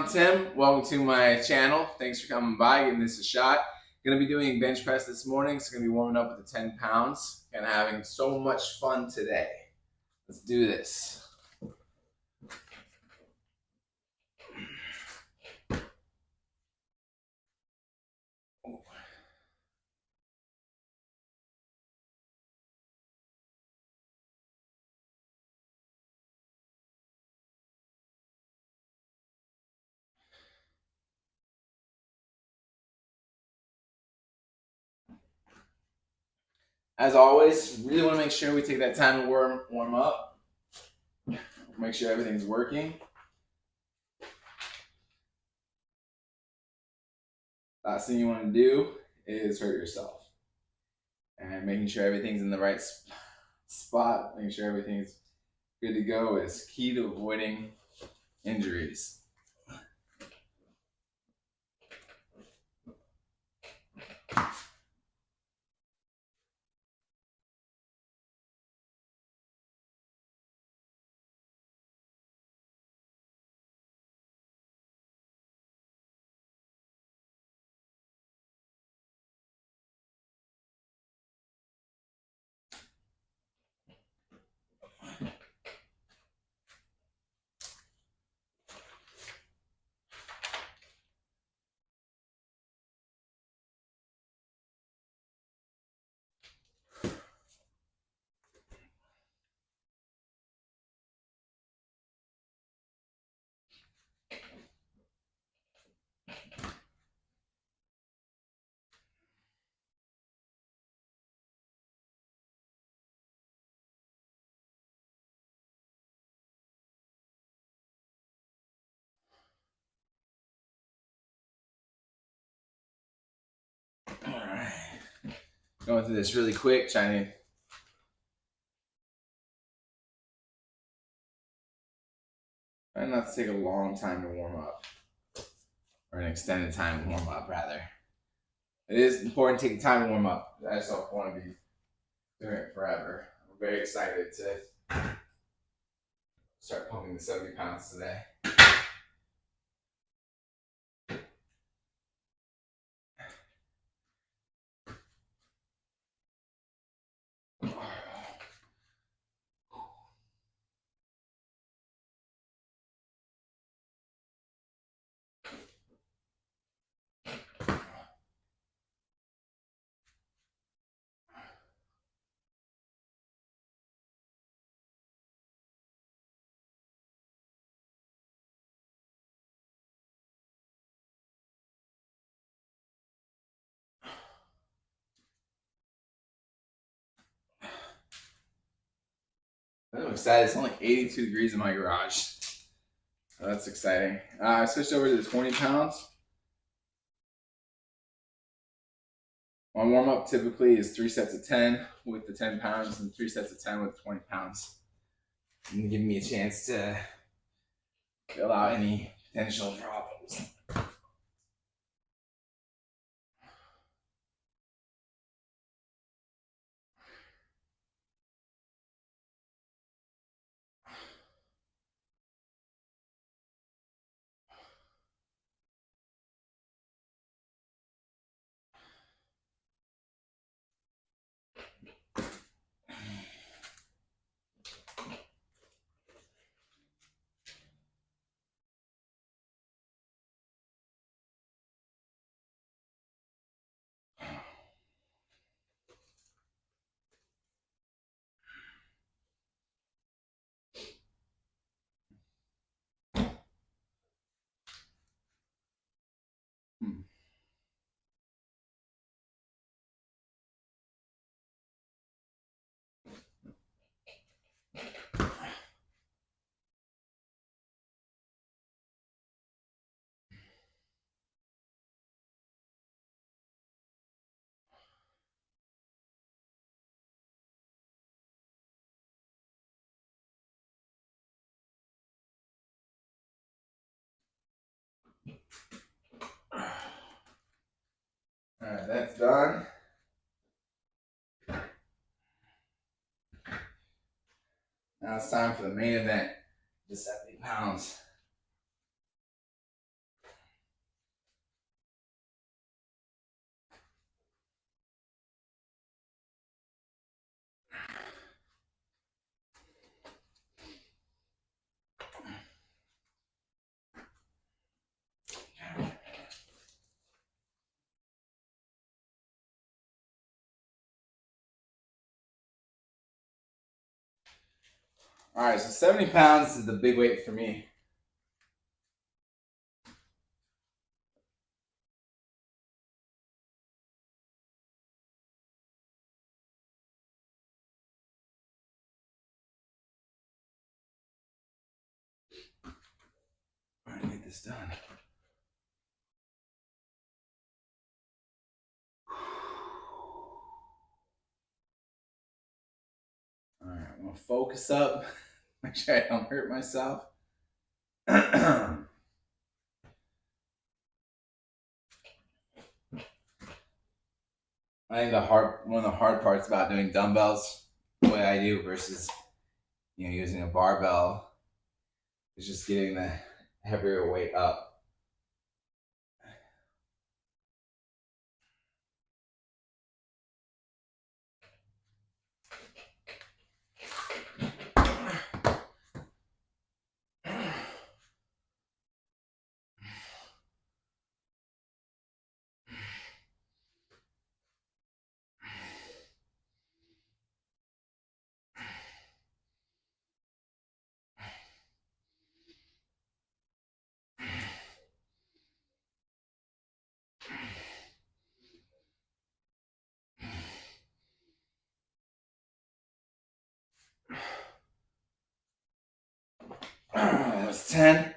I'm Tim. Welcome to my channel. Thanks for coming by, giving this a shot. Gonna be doing bench press this morning, so gonna be warming up with the 10 pounds and having so much fun today. Let's do this. As always, really want to make sure we take that time to warm up. Make sure everything's working. Last thing you want to do is hurt yourself. And making sure everything's in the right spot, making sure everything's good to go is key to avoiding injuries. All right. Going through this really quick, trying not to take a long time to warm up, or an extended time to warm up, rather. It is important to take time to warm up. I just don't want to be doing it forever. I'm very excited to start pumping the 70 pounds today. I'm excited. It's only 82 degrees in my garage. So that's exciting. I switched over to the 20 pounds. My warm up typically is 3 sets of 10 with the 10 pounds and 3 sets of 10 with 20 pounds. And giving me a chance to fill out any potential problems. All right, that's done. Now it's time for the main event, the 70 pounds. All right, so 70 pounds is the big weight for me. All right, get this done. All right, I'm gonna focus up. Make sure I don't hurt myself. I think one of the hard parts about doing dumbbells the way I do versus using a barbell is just getting the heavier weight up. That was 10.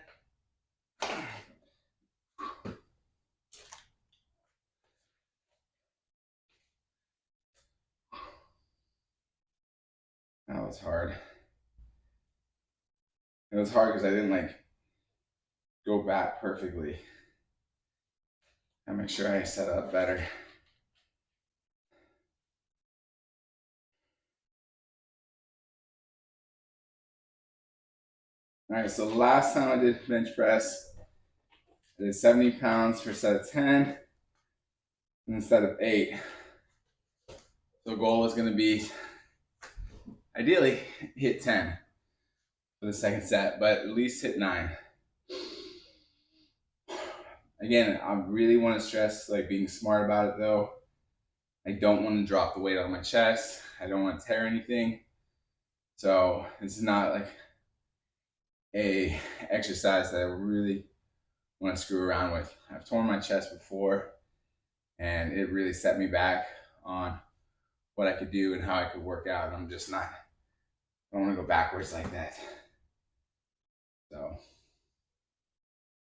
That was hard. It was hard because I didn't go back perfectly. I make sure I set up better. All right, so last time I did bench press, I did 70 pounds for a set of 10 instead of 8. So the goal was going to be ideally hit 10 for the second set, but at least hit 9. Again, I really want to stress being smart about it though. I don't want to drop the weight on my chest. I don't want to tear anything. So this is not a exercise that I really want to screw around with. I've torn my chest before and it really set me back on what I could do and how I could work out. And I'm just not, I don't want to go backwards like that. So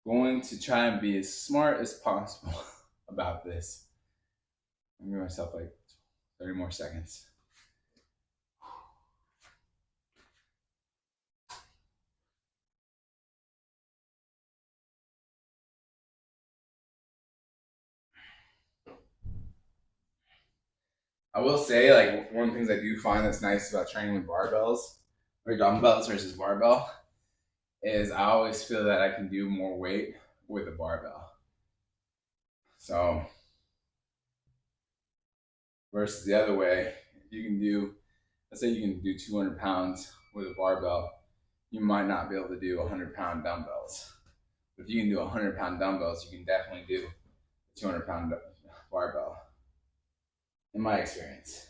going to try and be as smart as possible about this. I'm giving myself 30 more seconds. I will say, one of the things I do find that's nice about training with barbells or dumbbells versus barbell is I always feel that I can do more weight with a barbell. So versus the other way, you can do, let's say you can do 200 pounds with a barbell, you might not be able to do 100-pound dumbbells. But if you can do 100-pound dumbbells, you can definitely do a 200-pound barbell, in my experience.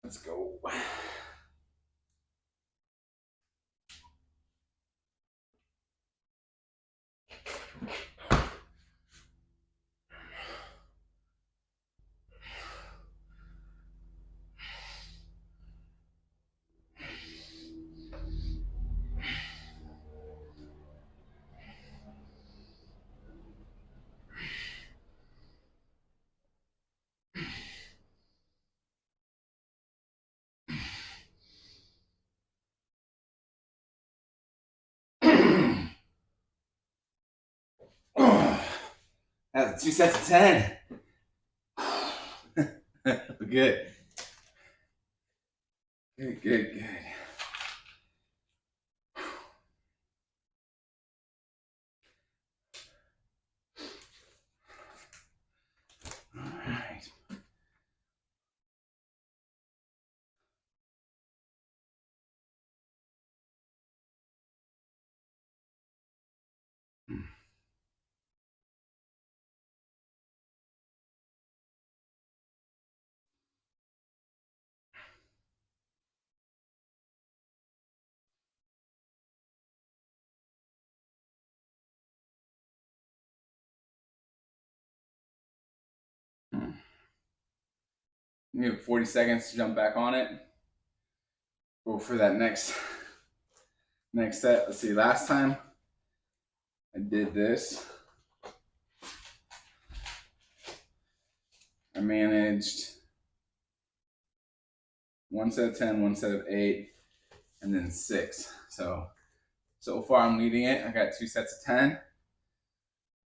Let's go. That's 2 sets of 10. Good. Good, good, good. All right. You have 40 seconds to jump back on it. Go for that next set. Let's see, last time I did this, I managed one set of 10, one set of 8, and then 6. So far I'm leading it. I got 2 sets of 10.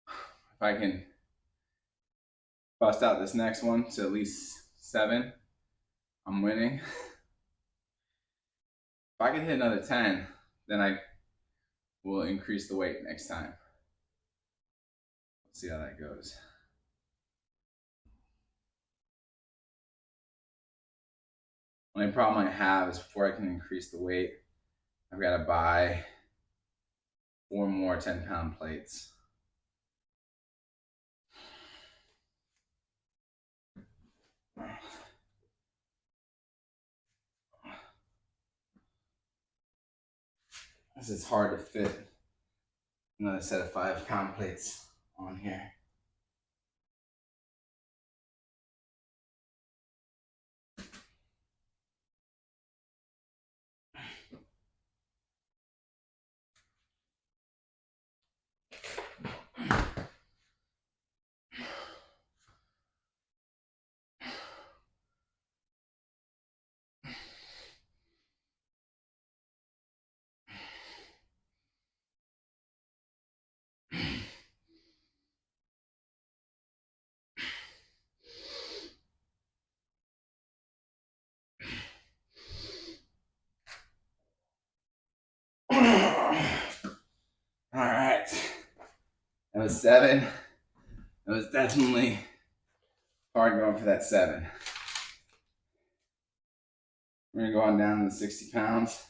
If I can bust out this next one to at least 7, I'm winning. If I can hit another 10, then I will increase the weight next time. Let's see how that goes. Only problem I have is before I can increase the weight, I've got to buy 4 more 10-pound plates. This is hard to fit another set of 5-pound plates on here. All right, that was 7. It was definitely hard going for that 7. We're gonna go on down to the 60 pounds.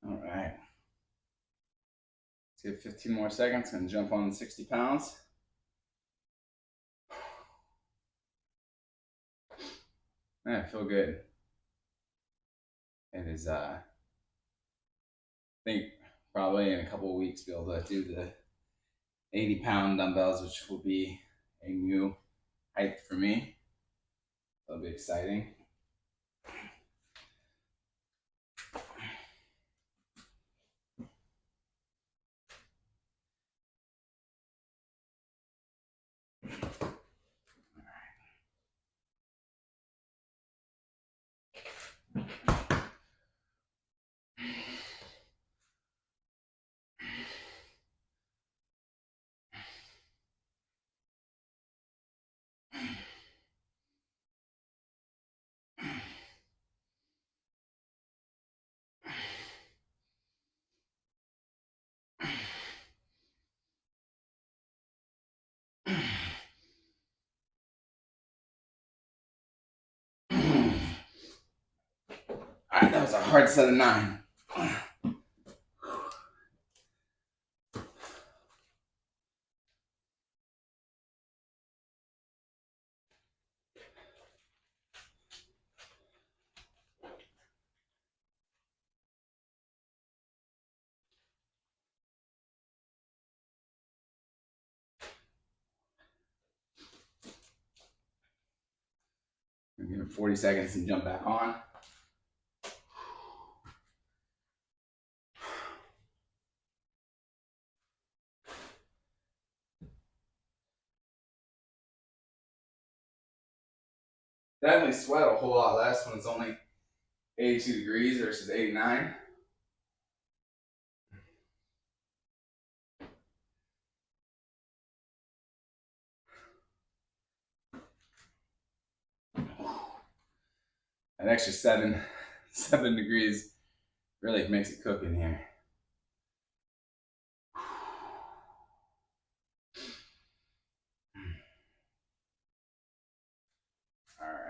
All right. Let's give 15 more seconds and jump on 60 pounds. I feel good. It is, I think probably in a couple of weeks be able to do the 80-pound dumbbells, which will be a new height for me. That'll be exciting. All right, that was a hard set of 9. 40 seconds and jump back on. Definitely sweat a whole lot less when it's only 82 degrees versus 89. An extra 7 degrees really makes it cook in here. All right.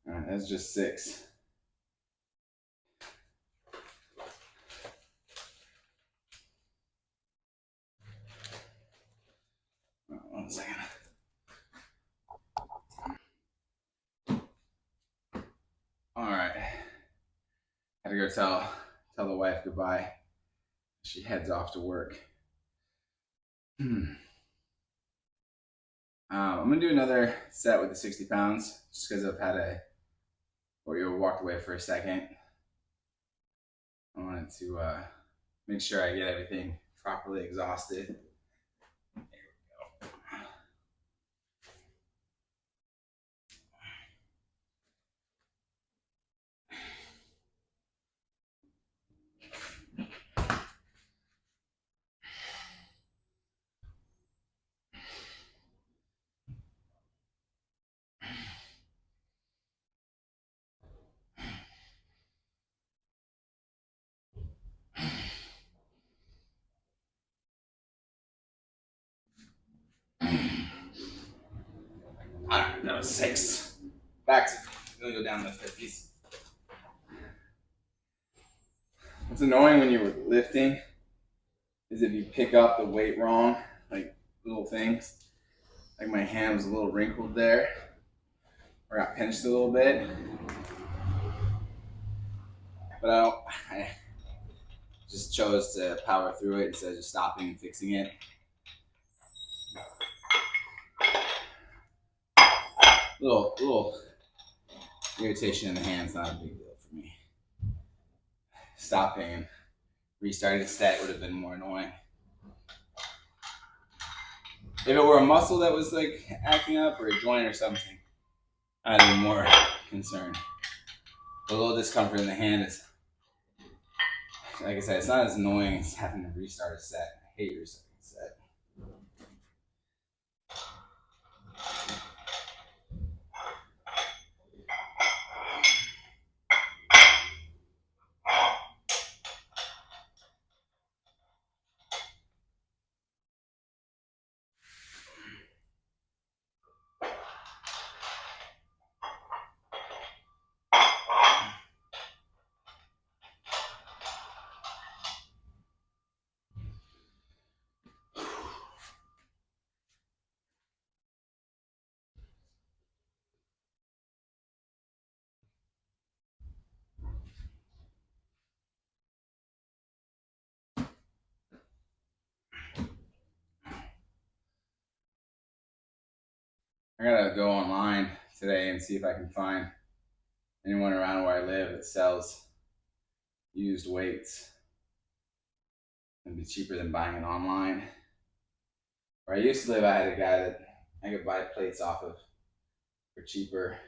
All right, that's just 6. Oh, 1 second. All right. Had to go tell the wife goodbye. She heads off to work. I'm gonna do another set with the 60 pounds just because I've had you walked away for a second. I wanted to make sure I get everything properly exhausted. There we go. All right, that was 6. Back to, I'm gonna go down to the 50s. What's annoying when you're lifting is if you pick up the weight wrong, like little things. Like my hand was a little wrinkled there, or got pinched a little bit. But I just chose to power through it instead of just stopping and fixing it. Little irritation in the hand's not a big deal for me. Stopping and restarting the set would have been more annoying. If it were a muscle that was like acting up or a joint or something, I'd be more concerned. A little discomfort in the hand is, like I said, it's not as annoying as having to restart a set. I hate restarting a set. I gotta go online today and see if I can find anyone around where I live that sells used weights. It'd be cheaper than buying it online. Where I used to live, I had a guy that I could buy plates off of for cheaper.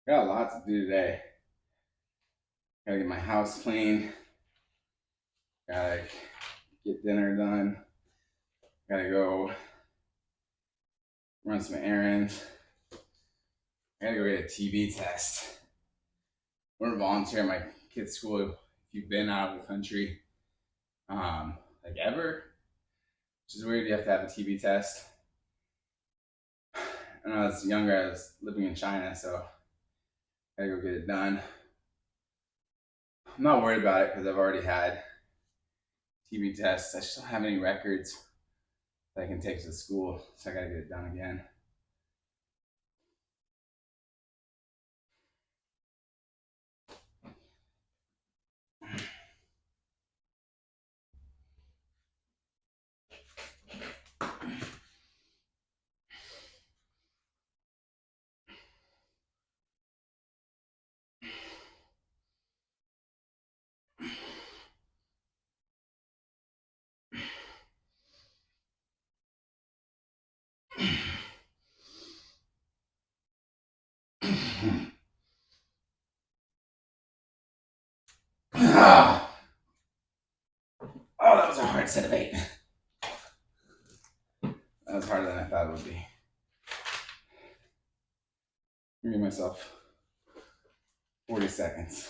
Got a lot to do today. Gotta get my house clean. Gotta get dinner done. Gotta go run some errands. I gotta go get a TB test. I want to volunteer at my kid's school. If you've been out of the country, like ever, which is weird, you have to have a TB test. When I was younger, I was living in China, so I gotta go get it done. I'm not worried about it because I've already had TB tests. I just don't have any records that I can take to the school, so I gotta get it done again. Oh, that was a hard set of 8. That was harder than I thought it would be. Give myself 40 seconds.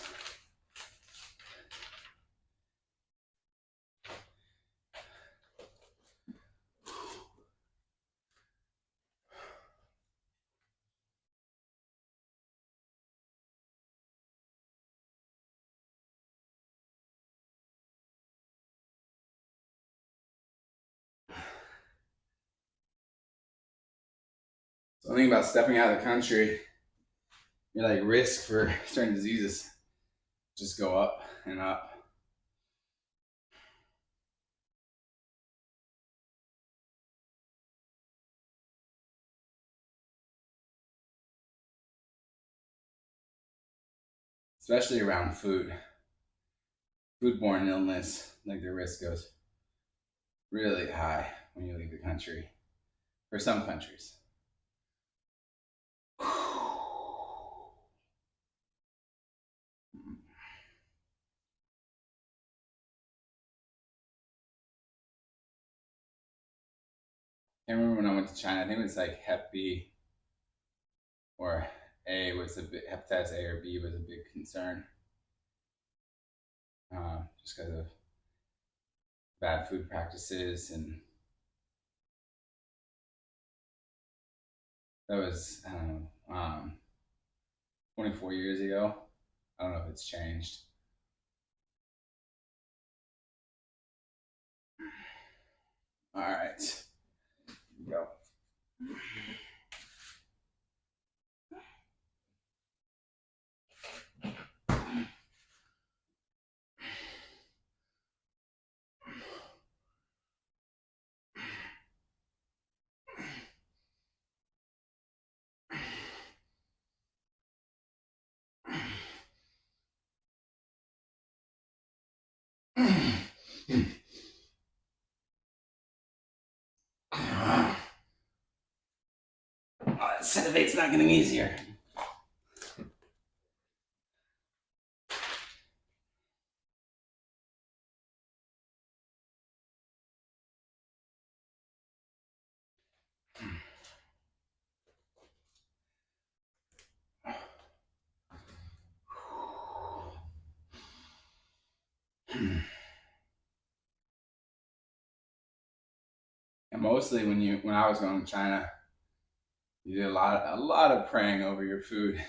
Something about stepping out of the country, your like risk for certain diseases just go up and up. Especially around food. Foodborne illness, like the risk goes really high when you leave the country. For some countries. I remember when I went to China, I think it was like Hep B or A was a bit, hepatitis A or B was a big concern. Just because of bad food practices, and that was, I don't know, 24 years ago. I don't know if it's changed. All right, here we go. That set of 8's not getting easier. And mostly when I was going to China, you did a lot of praying over your food,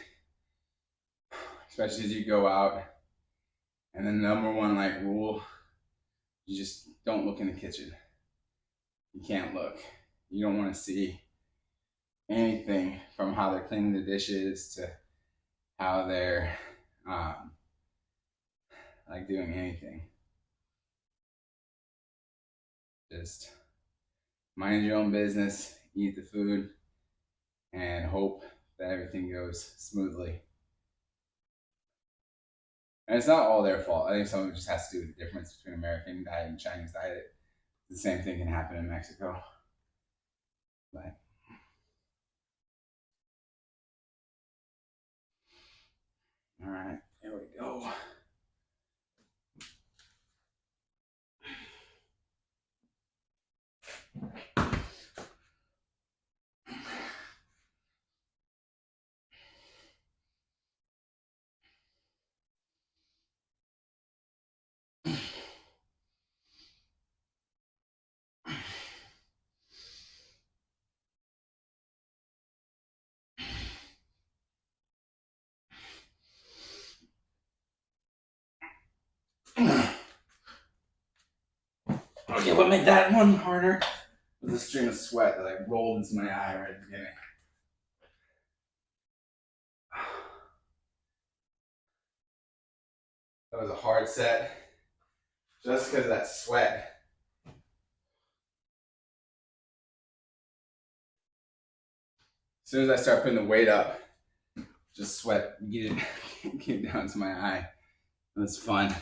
especially as you go out. And the number one like rule, you just don't look in the kitchen. You can't look. You don't want to see anything from how they're cleaning the dishes to how they're um, like doing anything. Just mind your own business, eat the food, and hope that everything goes smoothly. And it's not all their fault. I think some of it just has to do with the difference between American diet and Chinese diet. The same thing can happen in Mexico. But All right, here we go. Okay, what made that one harder was the stream of sweat that like rolled into my eye right at the beginning. That was a hard set, just because of that sweat. As soon as I start putting the weight up, just sweat get down to my eye. It was fun.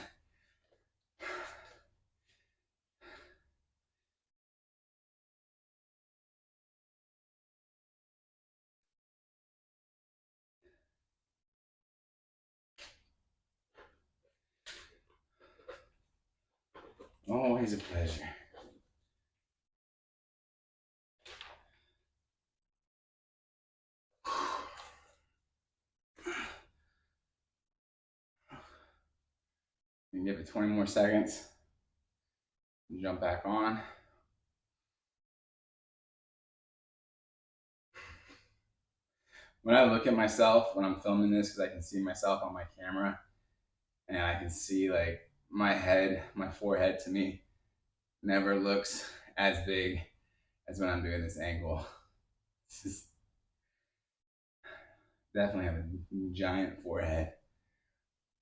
Always a pleasure. You can give it 20 more seconds. Jump back on. When I look at myself when I'm filming this, because I can see myself on my camera, and I can see like my head, my forehead to me never looks as big as when I'm doing this angle. This is definitely have a giant forehead.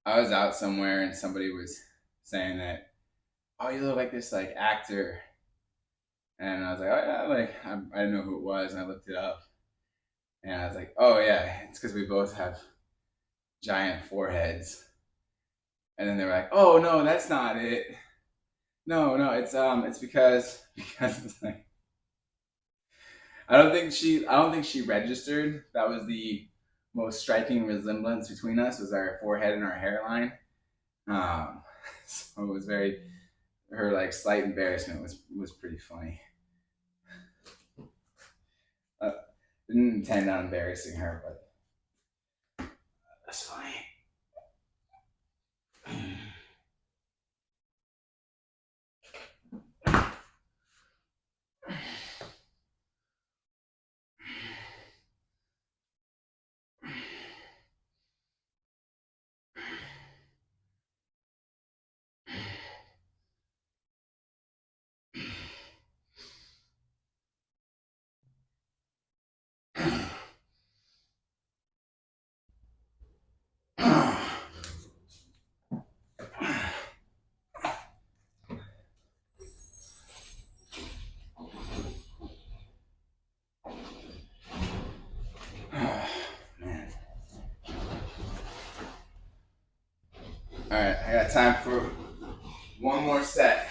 I was out somewhere and somebody was saying that, oh, you look like this like actor, and I was like, oh yeah, like I didn't know who it was, and I looked it up, and I was like, oh yeah, it's because we both have giant foreheads. And then they were like, oh no, that's not it. No, it's because it's like I don't think she registered. That was the most striking resemblance between us was our forehead and our hairline. Um, so it was very her like slight embarrassment was pretty funny. Uh, didn't intend on embarrassing her, but that's funny. Man. All right, I got time for one more set.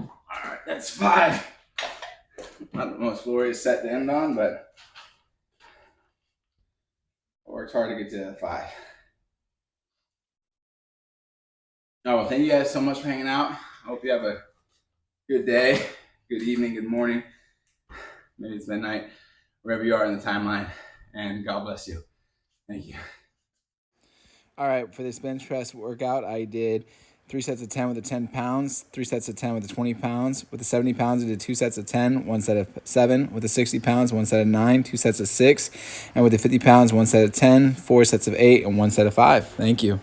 All right, that's 5. Not the most glorious set to end on, but I worked hard to get to that 5. Oh, well, thank you guys so much for hanging out. I hope you have a good day, good evening, good morning. Maybe it's midnight, wherever you are in the timeline. And God bless you. Thank you. All right, for this bench press workout, I did 3 sets of 10 with the 10 pounds, 3 sets of 10 with the 20 pounds. With the 70 pounds, I did 2 sets of 10, 1 set of 7. With the 60 pounds, 1 set of 9, 2 sets of 6. And with the 50 pounds, 1 set of 10, 4 sets of 8, and 1 set of 5. Thank you.